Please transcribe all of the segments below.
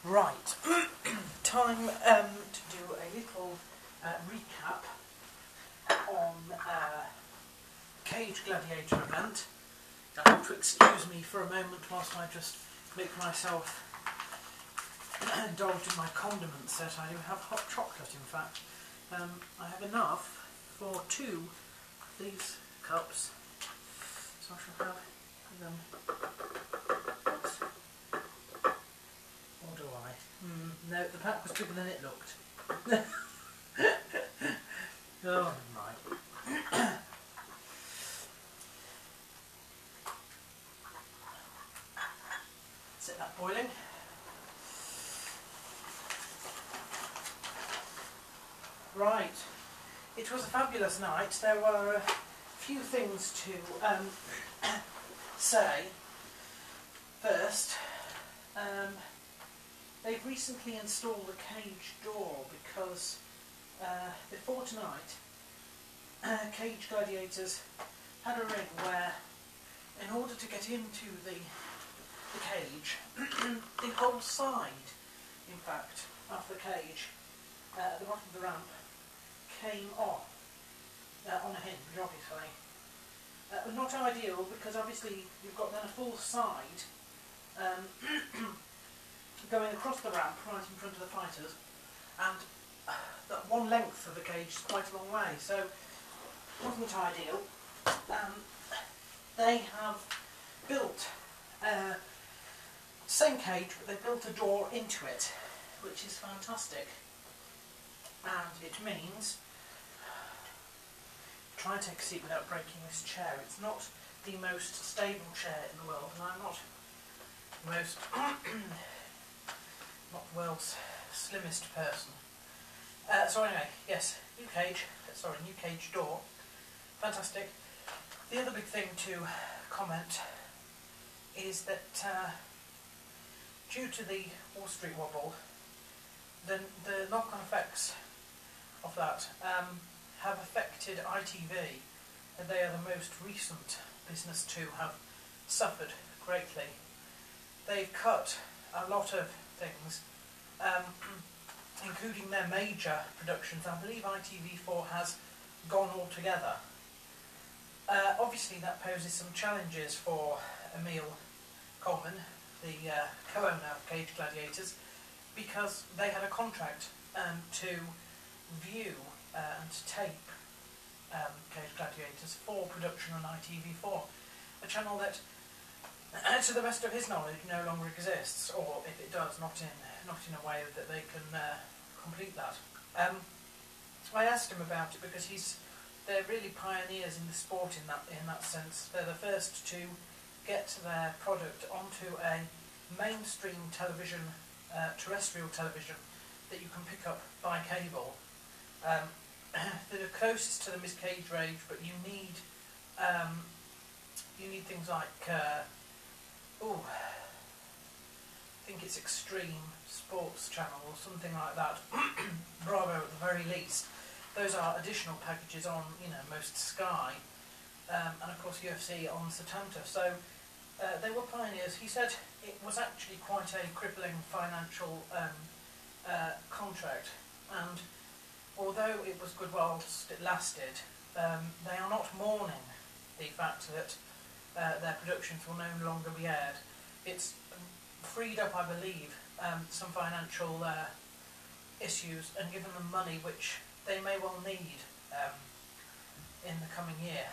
Right, time to do a little recap on Cage Gladiator event. I have to excuse me for a moment whilst I just make myself indulge in my condiment set. I do have hot chocolate, in fact. I have enough for 2 of these cups, so I shall have them. Or do I? No, the pack was bigger than it looked. Oh my. Set that boiling. Right, it was a fabulous night. There were a few things to say. First, they've recently installed a cage door because before tonight, Cage Gladiators had a ring where, in order to get into the cage, the whole side, in fact, of the cage, at the bottom of the ramp, came off on a hinge, obviously. Not ideal, because obviously you've got then a full side going across the ramp right in front of the fighters, and that one length of the cage is quite a long way, so wasn't ideal. They have built same cage, but they built a door into it, which is fantastic, and it means try and take a seat without breaking this chair. It's not the most stable chair in the world, and I'm not the most not the world's slimmest person. So anyway, yes, new cage door, fantastic. The other big thing to comment is that due to the Wall Street wobble, the knock-on effects of that have affected ITV, and they are the most recent business to have suffered greatly. They've cut a lot of things, including their major productions. I believe ITV4 has gone altogether. Obviously that poses some challenges for Emil Coleman, the co-owner of Cage Gladiators, because they had a contract to view and tape Cage Gladiators for production on ITV4, a channel that, to the best of his knowledge, no longer exists, or if it does, not in a way that they can complete that. I asked him about it because they're really pioneers in the sport in that sense. They're the first to get their product onto a mainstream television, terrestrial television, that you can pick up by cable. The closest to them is Cage Rage, but you need things like I think it's Extreme Sports Channel or something like that. Bravo at the very least. Those are additional packages on most Sky, and of course UFC on Setanta. So they were pioneers. He said it was actually quite a crippling financial contract, and although it was good whilst it lasted, they are not mourning the fact that their productions will no longer be aired. It's freed up, I believe, some financial issues and given them money which they may well need in the coming year.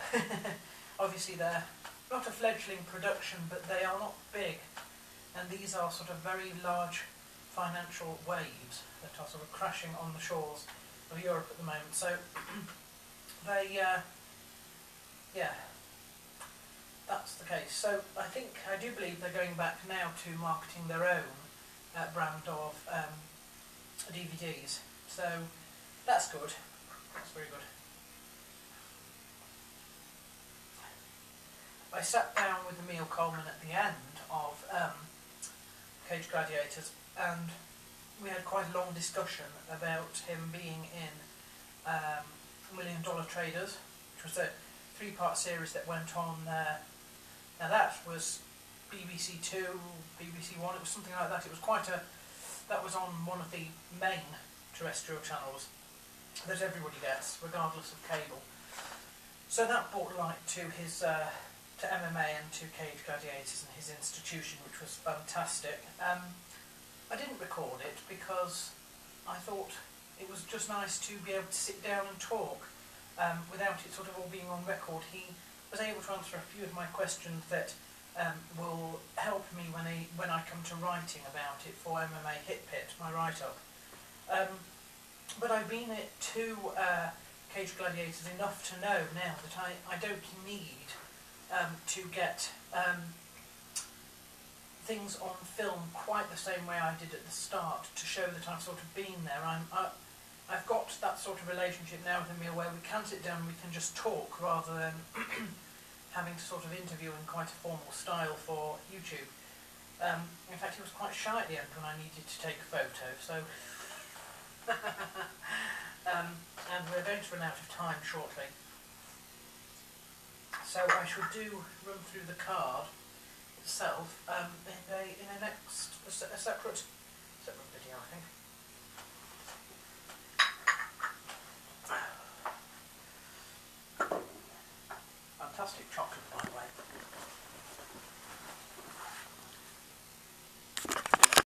Obviously they're not a fledgling production, but they are not big, and these are sort of very large financial waves that are sort of crashing on the shores of Europe at the moment. So they, that's the case. So I do believe they're going back now to marketing their own brand of DVDs. So that's good. That's very good. I sat down with Emil Coleman at the end of Cage Gladiators, and we had quite a long discussion about him being in $1 Million Traders, which was a 3-part series that went on. Now that was BBC 2, BBC 1, it was something like that. It was quite a that was on one of the main terrestrial channels that everybody gets, regardless of cable. So that brought light to his to MMA and to Cage Gladiators and his institution, which was fantastic. I didn't record it because I thought it was just nice to be able to sit down and talk without it sort of all being on record. He was able to answer a few of my questions that will help me when I come to writing about it for MMA Hit Pit, my write-up. But I've been to Cage Gladiators enough to know now that I don't need to get things on film quite the same way I did at the start to show that I've sort of been there. I've got that sort of relationship now with Emil where we can sit down and we can just talk rather than having to sort of interview in quite a formal style for YouTube. In fact, he was quite shy at the end when I needed to take a photo, so... and we're going to run out of time shortly. So I should run through the card itself in a separate